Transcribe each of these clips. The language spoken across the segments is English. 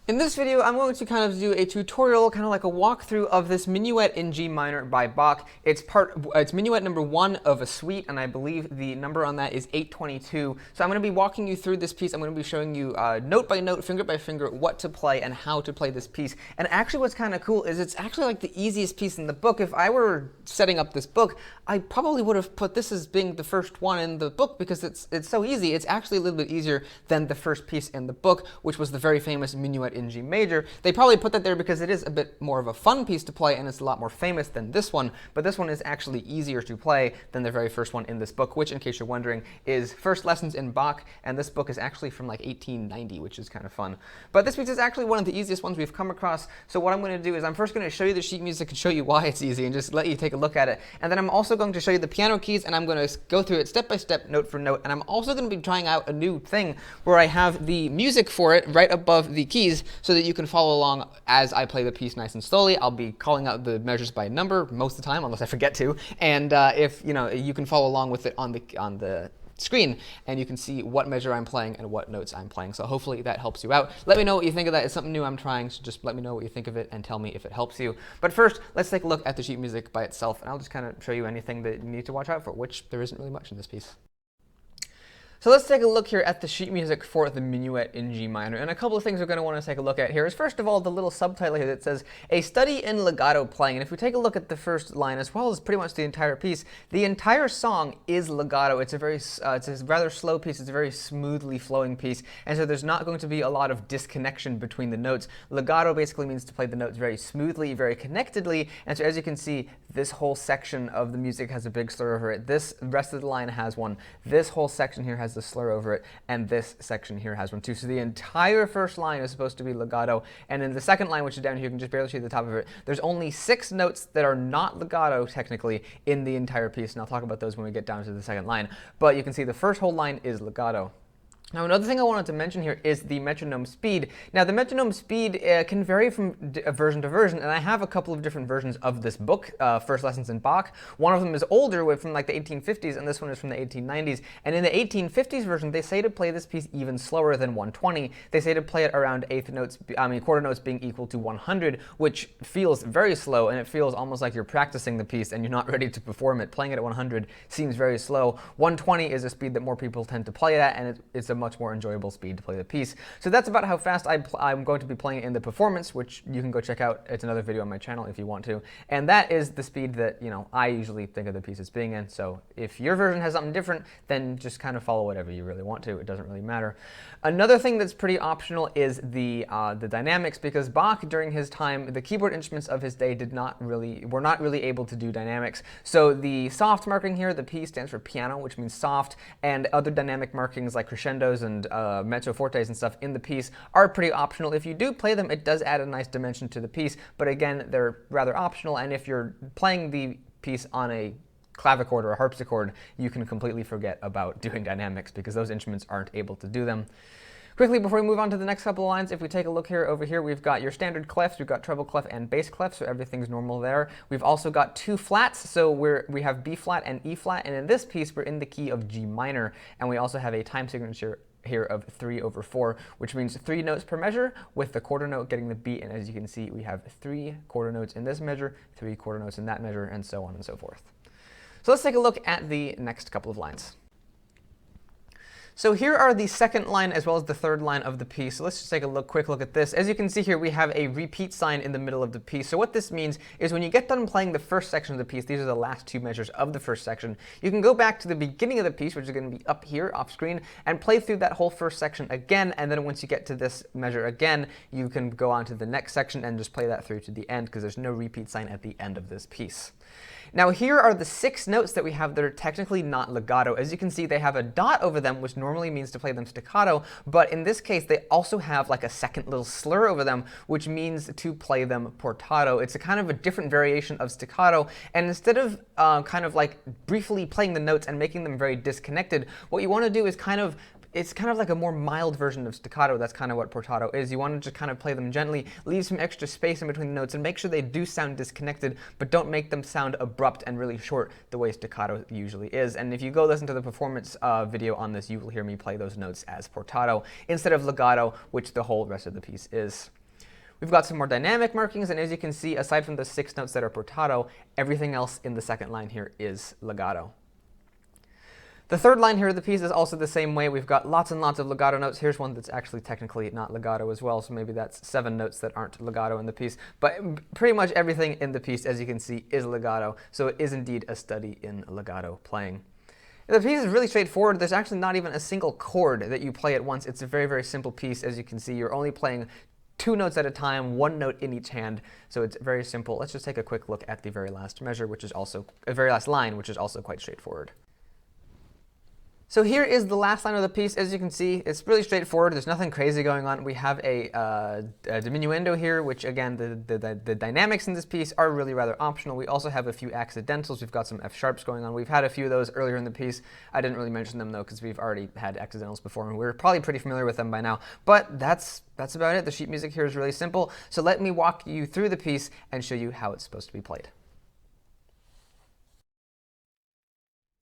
In this video, I'm going to kind of do a tutorial, kind of like a walkthrough of this Minuet in G minor by Bach. It's Minuet number 1 of a suite, and I believe the number on that is 822. So I'm going to be walking you through this piece. I'm going to be showing you note by note, finger by finger, what to play and how to play this piece. And actually what's kind of cool is it's actually like the easiest piece in the book. If I were setting up this book, I probably would have put this as being the first one in the book because it's so easy. It's actually a little bit easier than the first piece in the book, which was the very famous Minuet in G major. They probably put that there because it is a bit more of a fun piece to play and it's a lot more famous than this one, but this one is actually easier to play than the very first one in this book, which, in case you're wondering, is First Lessons in Bach, and this book is actually from like 1890, which is kind of fun. But this piece is actually one of the easiest ones we've come across, so what I'm going to do is I'm first going to show you the sheet music and show you why it's easy and just let you take a look at it, and then I'm also going to show you the piano keys and I'm going to go through it step by step, note for note, and I'm also going to be trying out a new thing where I have the music for it right above the keys so that you can follow along as I play the piece nice and slowly. I'll be calling out the measures by number most of the time, unless I forget to, and if you can follow along with it on the screen, and you can see what measure I'm playing and what notes I'm playing. So hopefully that helps you out. Let me know what you think of that. It's something new I'm trying, so just let me know what you think of it and tell me if it helps you. But first, let's take a look at the sheet music by itself, and I'll just kind of show you anything that you need to watch out for, which there isn't really much in this piece. So let's take a look here at the sheet music for the Minuet in G minor. And a couple of things we're going to want to take a look at here is, first of all, the little subtitle here that says, A Study in Legato Playing. And if we take a look at the first line, as well as pretty much the entire piece, the entire song is legato. It's a rather slow piece. It's a very smoothly flowing piece. And so there's not going to be a lot of disconnection between the notes. Legato basically means to play the notes very smoothly, very connectedly. And so as you can see, this whole section of the music has a big slur over it. This rest of the line has one. This whole section here has the slur over it, and this section here has one too. So the entire first line is supposed to be legato, and in the second line, which is down here, you can just barely see the top of it, there's only 6 notes that are not legato technically in the entire piece, and I'll talk about those when we get down to the second line. But you can see the first whole line is legato. Now, another thing I wanted to mention here is the metronome speed. Now, the metronome speed can vary from version to version, and I have a couple of different versions of this book, First Lessons in Bach. One of them is older, from like the 1850s, and this one is from the 1890s. And in the 1850s version, they say to play this piece even slower than 120. They say to play it around quarter notes being equal to 100, which feels very slow, and it feels almost like you're practicing the piece and you're not ready to perform it. Playing it at 100 seems very slow. 120 is a speed that more people tend to play it at, and it's a much more enjoyable speed to play the piece. So that's about how fast I'm going to be playing it in the performance, which you can go check out. It's another video on my channel if you want to. And that is the speed that I usually think of the piece as being in. So if your version has something different, then just kind of follow whatever you really want to. It doesn't really matter. Another thing that's pretty optional is the dynamics, because Bach, during his time, the keyboard instruments of his day were not really able to do dynamics. So the soft marking here, the P stands for piano, which means soft, and other dynamic markings like crescendo and mezzo fortes and stuff in the piece are pretty optional. If you do play them, it does add a nice dimension to the piece, but again, they're rather optional, and if you're playing the piece on a clavichord or a harpsichord, you can completely forget about doing dynamics because those instruments aren't able to do them. Quickly, before we move on to the next couple of lines, if we take a look here, over here, we've got your standard clefs. We've got treble clef and bass clef, so everything's normal there. We've also got 2 flats, so we have B flat and E flat, and in this piece, we're in the key of G minor, and we also have a time signature here of 3/4, which means 3 notes per measure, with the quarter note getting the beat, and as you can see, we have 3 quarter notes in this measure, 3 quarter notes in that measure, and so on and so forth. So let's take a look at the next couple of lines. So here are the second line as well as the third line of the piece. So let's just take a quick look at this. As you can see here, we have a repeat sign in the middle of the piece. So what this means is when you get done playing the first section of the piece, these are the last 2 measures of the first section, you can go back to the beginning of the piece, which is going to be up here off screen, and play through that whole first section again, and then once you get to this measure again, you can go on to the next section and just play that through to the end because there's no repeat sign at the end of this piece. Now here are the 6 notes that we have that are technically not legato. As you can see, they have a dot over them, which normally means to play them staccato, but in this case, they also have like a second little slur over them, which means to play them portato. It's a kind of a different variation of staccato, and instead of kind of like briefly playing the notes and making them very disconnected, what you want to do is it's kind of like a more mild version of staccato. That's kind of what portato is. You want to just kind of play them gently, leave some extra space in between the notes, and make sure they do sound disconnected, but don't make them sound abrupt and really short the way staccato usually is. And if you go listen to the performance video on this, you will hear me play those notes as portato instead of legato, which the whole rest of the piece is. We've got some more dynamic markings, and as you can see, aside from the 6 notes that are portato, everything else in the second line here is legato. The third line here of the piece is also the same way. We've got lots and lots of legato notes. Here's one that's actually technically not legato as well, so maybe that's 7 notes that aren't legato in the piece. But pretty much everything in the piece, as you can see, is legato, so it is indeed a study in legato playing. The piece is really straightforward. There's actually not even a single chord that you play at once. It's a very, very simple piece. As you can see, you're only playing 2 notes at a time, 1 note in each hand, so it's very simple. Let's just take a quick look at the very last measure, which is also very last line, which is also quite straightforward. So here is the last line of the piece. As you can see, it's really straightforward. There's nothing crazy going on. We have a diminuendo here, which again, the dynamics in this piece are really rather optional. We also have a few accidentals. We've got some F sharps going on. We've had a few of those earlier in the piece. I didn't really mention them though, because we've already had accidentals before, and we're probably pretty familiar with them by now. But that's about it. The sheet music here is really simple. So let me walk you through the piece and show you how it's supposed to be played.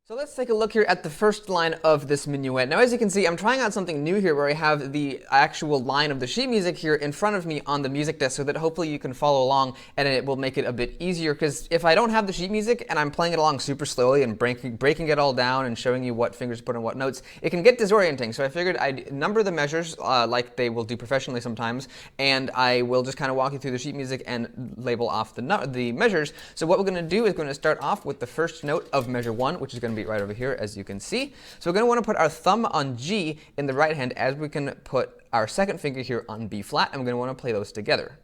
So let's take a look here at the first line of this minuet. Now, as you can see, I'm trying out something new here where I have the actual line of the sheet music here in front of me on the music desk so that hopefully you can follow along and it will make it a bit easier, because if I don't have the sheet music and I'm playing it along super slowly and breaking it all down and showing you what fingers to put on what notes, it can get disorienting. So I figured I'd number the measures like they will do professionally sometimes, and I will just kind of walk you through the sheet music and label off the measures. So what we're going to do is going to start off with the first note of measure 1, which is going to be right over here, as you can see. So we're going to want to put our thumb on G in the right hand, as we can put our second finger here on B flat, and we're going to want to play those together.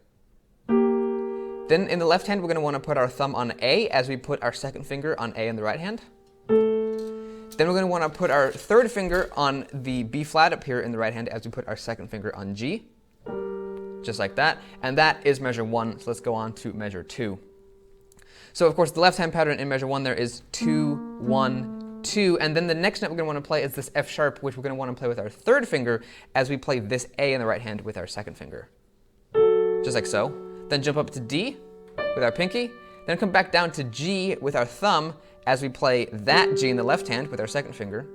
Then in the left hand, we're going to want to put our thumb on A, as we put our second finger on A in the right hand. Then we're going to want to put our third finger on the B flat up here in the right hand, as we put our second finger on G, just like that. And that is measure 1. So let's go on to measure 2. So of course, the left hand pattern in measure 1 there is 2, 1, 2, and then the next note we're going to want to play is this F sharp, which we're going to want to play with our third finger, as we play this A in the right hand with our second finger, just like so. Then jump up to D with our pinky, then come back down to G with our thumb, as we play that G in the left hand with our second finger,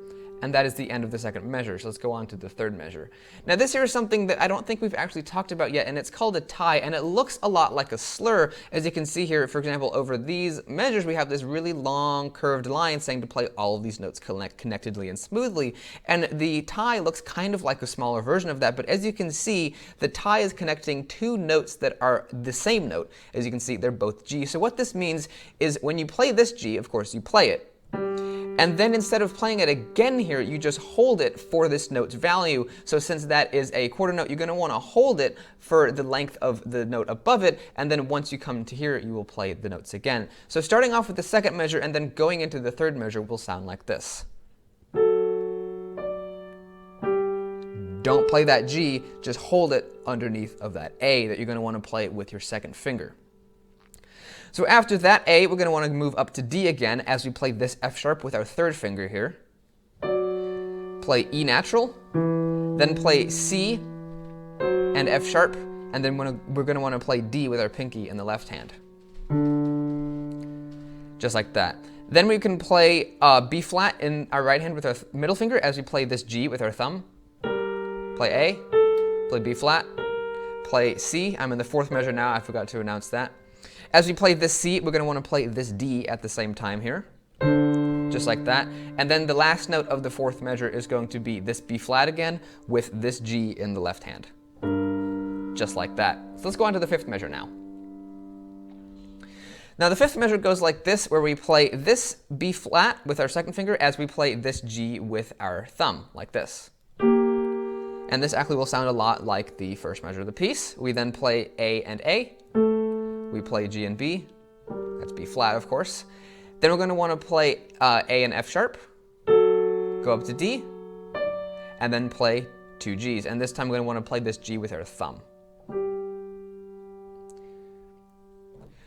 and that is the end of the second measure. So let's go on to the third measure. Now this here is something that I don't think we've actually talked about yet, and it's called a tie, and it looks a lot like a slur. As you can see here, for example, over these measures, we have this really long curved line saying to play all of these notes connectedly and smoothly, and the tie looks kind of like a smaller version of that, but as you can see, the tie is connecting 2 notes that are the same note. As you can see, they're both G. So what this means is when you play this G, of course, you play it, and then instead of playing it again here, you just hold it for this note's value. So since that is a quarter note, you're going to want to hold it for the length of the note above it, and then once you come to here, you will play the notes again. So starting off with the second measure and then going into the third measure will sound like this. Don't play that G, just hold it underneath of that A that you're going to want to play with your second finger. So after that A, we're going to want to move up to D again, as we play this F sharp with our third finger here. Play E natural, then play C and F sharp, and then we're going to want to play D with our pinky in the left hand. Just like that. Then we can play B flat in our right hand with our middle finger, as we play this G with our thumb. Play A, play B flat, play C. I'm in the fourth measure now, I forgot to announce that. As we play this C, we're going to want to play this D at the same time here, just like that. And then the last note of the fourth measure is going to be this B flat again with this G in the left hand, just like that. So let's go on to the fifth measure now. Now the fifth measure goes like this, where we play this B flat with our second finger as we play this G with our thumb, like this. And this actually will sound a lot like the first measure of the piece. We then play A and A. We play G and B, that's B flat of course. Then we're going to want to play A and F sharp, go up to D, and then play 2 Gs. And this time we're going to want to play this G with our thumb.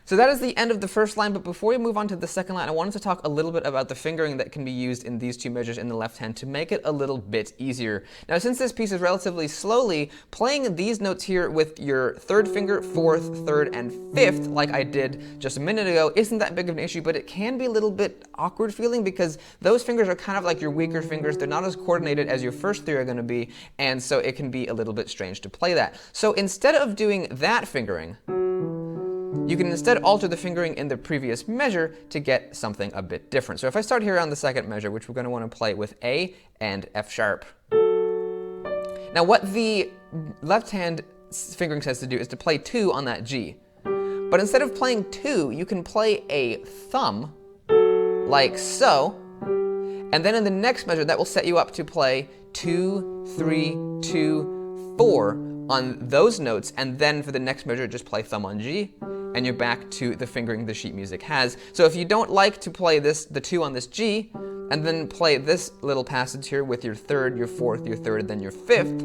So that is the end of the first line, but before we move on to the second line, I wanted to talk a little bit about the fingering that can be used in these two measures in the left hand to make it a little bit easier. Now, since this piece is relatively slowly, playing these notes here with your third finger, fourth, third, and fifth, like I did just a minute ago, isn't that big of an issue, but it can be a little bit awkward feeling because those fingers are kind of like your weaker fingers. They're not as coordinated as your first three are going to be, and so it can be a little bit strange to play that. So instead of doing that fingering, you can instead alter the fingering in the previous measure to get something a bit different. So if I start here on the second measure, which we're going to want to play with A and F sharp. Now what the left hand fingering says to do is to play 2 on that G. But instead of playing 2, you can play a thumb like so, and then in the next measure that will set you up to play 2, 3, 2, 4 on those notes, and then for the next measure just play thumb on G, and you're back to the fingering the sheet music has. So if you don't like to play the 2 on this G, and then play this little passage here with your third, your fourth, your third, then your fifth,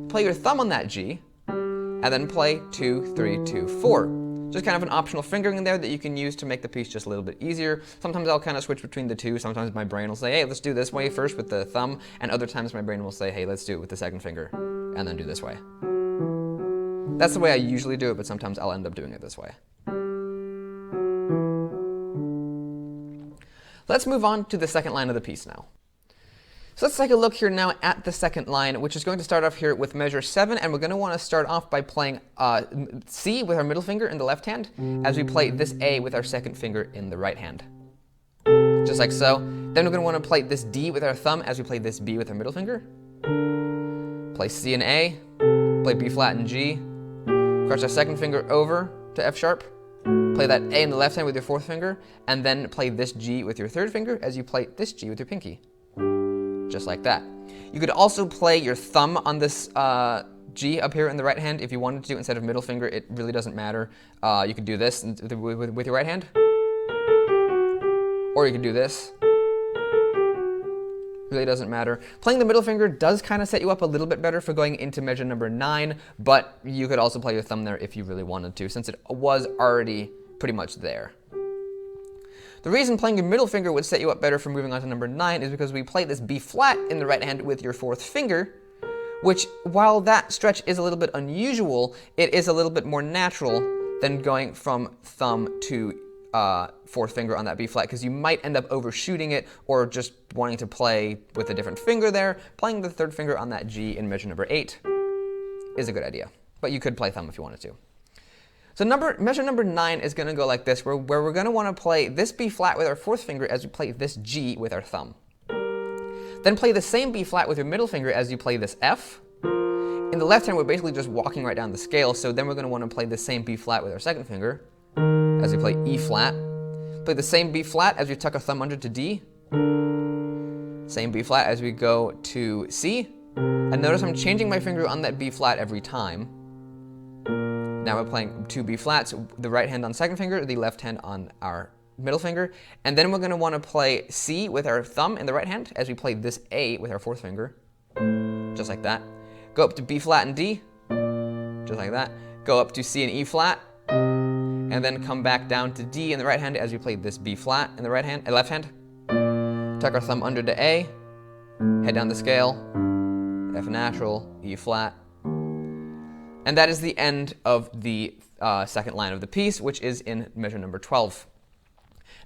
play your thumb on that G, and then play 2, 3, 2, 4. Just kind of an optional fingering in there that you can use to make the piece just a little bit easier. Sometimes I'll kind of switch between the two. Sometimes my brain will say, hey, let's do this way first with the thumb, and other times my brain will say, hey, let's do it with the second finger, and then do this way. That's the way I usually do it, but sometimes I'll end up doing it this way. Let's move on to the second line of the piece now. So let's take a look here now at the second line, which is going to start off here with measure 7, and we're going to want to start off by playing C with our middle finger in the left hand, as we play this A with our second finger in the right hand. Just like so. Then we're going to want to play this D with our thumb as we play this B with our middle finger. Play C and A, play B flat and G, cross our second finger over to F sharp, play that A in the left hand with your fourth finger, and then play this G with your third finger as you play this G with your pinky. Just like that. You could also play your thumb on this G up here in the right hand if you wanted to instead of middle finger. It really doesn't matter. You could do this with your right hand, or you could do this. Really doesn't matter. Playing the middle finger does kind of set you up a little bit better for going into measure number 9, but you could also play your thumb there if you really wanted to, since it was already pretty much there. The reason playing your middle finger would set you up better for moving on to number 9 is because we play this B flat in the right hand with your fourth finger, which, while that stretch is a little bit unusual, it is a little bit more natural than going from thumb to fourth finger on that B flat, because you might end up overshooting it or just wanting to play with a different finger there. Playing the third finger on that G in measure number 8 is a good idea, but you could play thumb if you wanted to. So measure number 9 is going to go like this, where we're going to want to play this B flat with our fourth finger as we play this G with our thumb. Then play the same B flat with your middle finger as you play this F. In the left hand, we're basically just walking right down the scale, so then we're going to want to play the same B flat with our second finger as we play E flat. Play the same B flat as we tuck our thumb under to D. Same B flat as we go to C. And notice I'm changing my finger on that B flat every time. Now we're playing 2 B flats, the right hand on second finger, the left hand on our middle finger. And then we're going to want to play C with our thumb in the right hand as we play this A with our fourth finger. Just like that. Go up to B flat and D. Just like that. Go up to C and E flat. And then come back down to D in the right hand as we play this B flat in the left hand. Tuck our thumb under to A. Head down the scale. F natural, E flat. And that is the end of the second line of the piece, which is in measure number 12.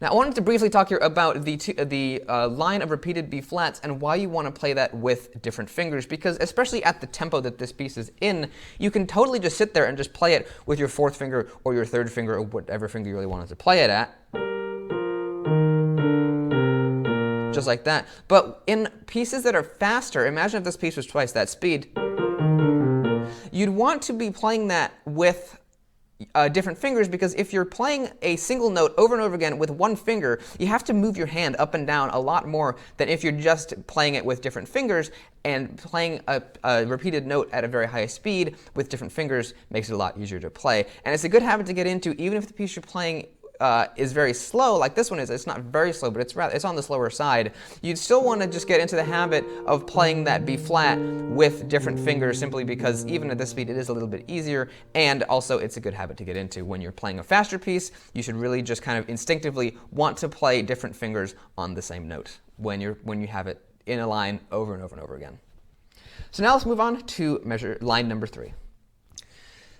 Now, I wanted to briefly talk here about the line of repeated B flats and why you want to play that with different fingers, because especially at the tempo that this piece is in, you can totally just sit there and just play it with your fourth finger or your third finger or whatever finger you really wanted to play it at. Just like that. But in pieces that are faster, imagine if this piece was twice that speed, you'd want to be playing that with different fingers, because if you're playing a single note over and over again with one finger, you have to move your hand up and down a lot more than if you're just playing it with different fingers, and playing a repeated note at a very high speed with different fingers makes it a lot easier to play. And it's a good habit to get into even if the piece you're playing is very slow, like this one is, it's not very slow, but it's on the slower side, you'd still want to just get into the habit of playing that B flat with different fingers, simply because even at this speed it is a little bit easier, and also it's a good habit to get into. When you're playing a faster piece, you should really just kind of instinctively want to play different fingers on the same note when you have it in a line over and over and over again. So now let's move on to measure line number 3.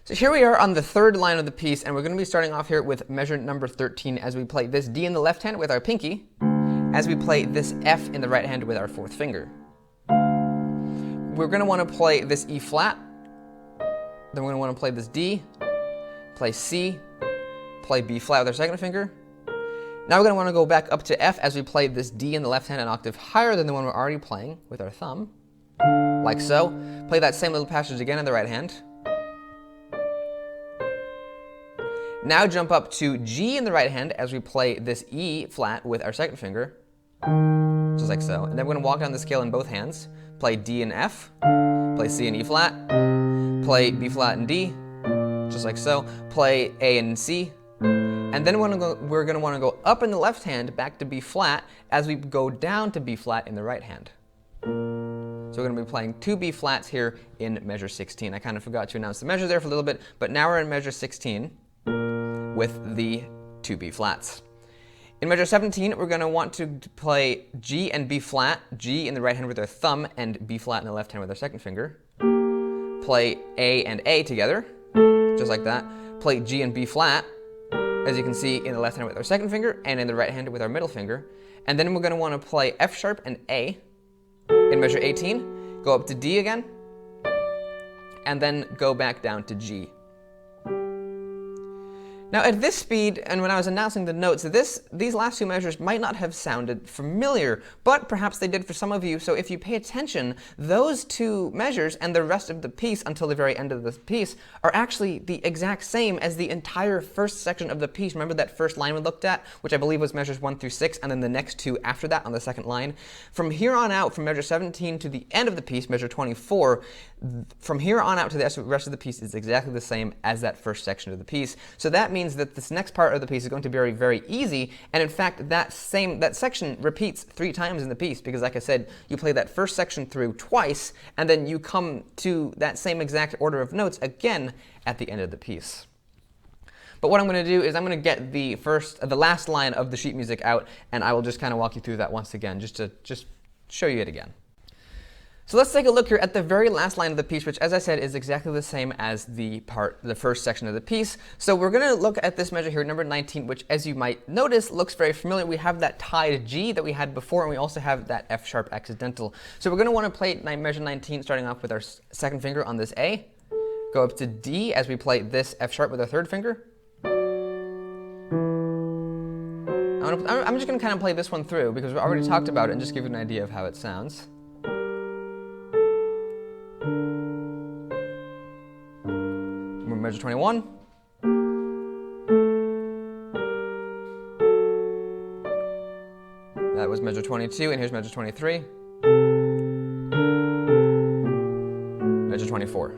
So here we are on the third line of the piece, and we're going to be starting off here with measure number 13 as we play this D in the left hand with our pinky, as we play this F in the right hand with our fourth finger. We're going to want to play this E flat, then we're going to want to play this D, play C, play B flat with our second finger. Now we're going to want to go back up to F as we play this D in the left hand an octave higher than the one we're already playing with our thumb, like so. Play that same little passage again in the right hand. Now jump up to G in the right hand as we play this E flat with our second finger, just like so. And then we're going to walk down the scale in both hands, play D and F, play C and E flat, play B flat and D, just like so, play A and C, and then we're going to want to go up in the left hand back to B flat as we go down to B flat in the right hand. So we're going to be playing 2 B flats here in measure 16. I kind of forgot to announce the measure there for a little bit, but now we're in measure 16 with the 2 B flats. In measure 17, we're going to want to play G and B flat, G in the right hand with our thumb and B flat in the left hand with our second finger. Play A and A together, just like that. Play G and B flat, as you can see, in the left hand with our second finger and in the right hand with our middle finger. And then we're going to want to play F sharp and A in measure 18, go up to D again, and then go back down to G. Now at this speed, and when I was announcing the notes, these last 2 measures might not have sounded familiar, but perhaps they did for some of you. So if you pay attention, those 2 measures and the rest of the piece until the very end of the piece are actually the exact same as the entire first section of the piece. Remember that first line we looked at, which I believe was measures 1 through 6, and then the next 2 after that on the second line? From here on out, from measure 17 to the end of the piece, measure 24, from here on out to the rest of the piece is exactly the same as that first section of the piece. So that means that this next part of the piece is going to be very, very easy, and in fact that section repeats 3 times in the piece, because like I said, you play that first section through twice, and then you come to that same exact order of notes again at the end of the piece. But what I'm going to do is I'm going to get the last line of the sheet music out, and I will just kind of walk you through that once again, just to show you it again. So let's take a look here at the very last line of the piece, which, as I said, is exactly the same as the first section of the piece. So we're going to look at this measure here, number 19, which, as you might notice, looks very familiar. We have that tied G that we had before, and we also have that F sharp accidental. So we're going to want to play measure 19, starting off with our second finger on this A, go up to D as we play this F sharp with our third finger. I'm just going to kind of play this one through, because we already talked about it, and just give you an idea of how it sounds. Measure 21. That was measure 22, and here's measure 23. Measure 24.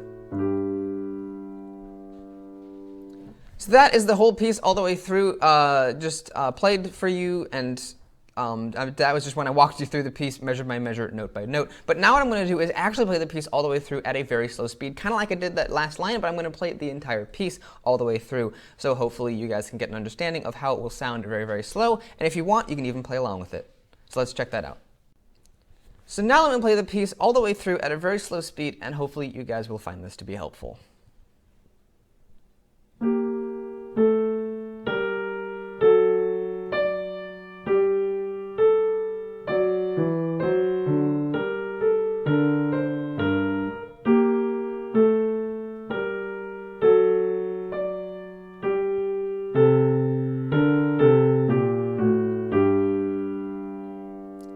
So that is the whole piece all the way through, played for you, and that was just when I walked you through the piece, measure by measure, note by note. But now what I'm going to do is actually play the piece all the way through at a very slow speed, kind of like I did that last line, but I'm going to play the entire piece all the way through. So hopefully you guys can get an understanding of how it will sound very, very slow. And if you want, you can even play along with it. So let's check that out. So now I'm going to play the piece all the way through at a very slow speed, and hopefully you guys will find this to be helpful.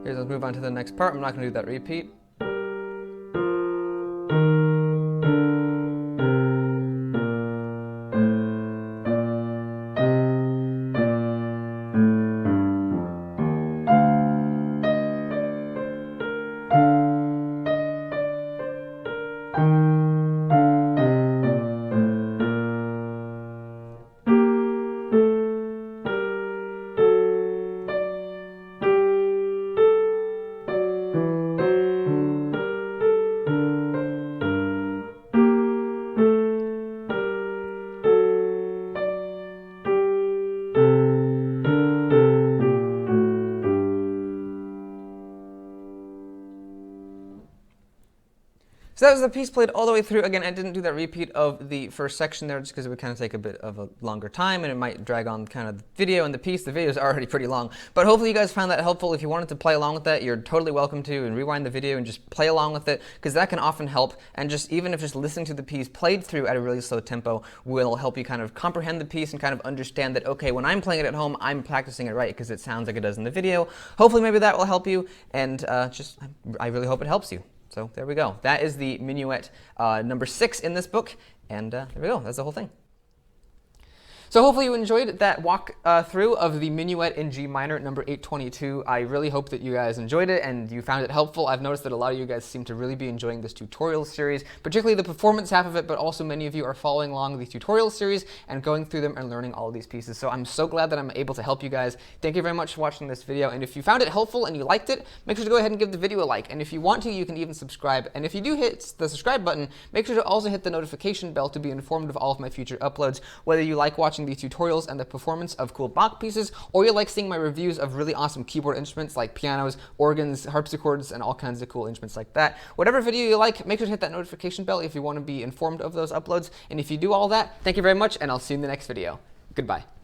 Let's move on to the next part. I'm not going to do that repeat. So that was the piece played all the way through. Again, I didn't do that repeat of the first section there just because it would kind of take a bit of a longer time and it might drag on kind of the video and the piece. The video is already pretty long, but hopefully you guys found that helpful. If you wanted to play along with that, you're totally welcome to, and rewind the video and just play along with it, because that can often help. And just even if just listening to the piece played through at a really slow tempo will help you kind of comprehend the piece and kind of understand that, okay, when I'm playing it at home, I'm practicing it right because it sounds like it does in the video. Hopefully maybe that will help you, and I really hope it helps you. So there we go. That is the Minuet number 6 in this book, and there we go. That's the whole thing. So hopefully you enjoyed that walk through of the Minuet in G minor, number 822. I really hope that you guys enjoyed it and you found it helpful. I've noticed that a lot of you guys seem to really be enjoying this tutorial series, particularly the performance half of it, but also many of you are following along the tutorial series and going through them and learning all of these pieces. So I'm so glad that I'm able to help you guys. Thank you very much for watching this video, and if you found it helpful and you liked it, make sure to go ahead and give the video a like, and if you want to, you can even subscribe. And if you do hit the subscribe button, make sure to also hit the notification bell to be informed of all of my future uploads, whether you like watching the tutorials and the performance of cool Bach pieces, or you like seeing my reviews of really awesome keyboard instruments like pianos, organs, harpsichords, and all kinds of cool instruments like that. Whatever video you like, make sure to hit that notification bell if you want to be informed of those uploads. And if you do all that, thank you very much, and I'll see you in the next video. Goodbye.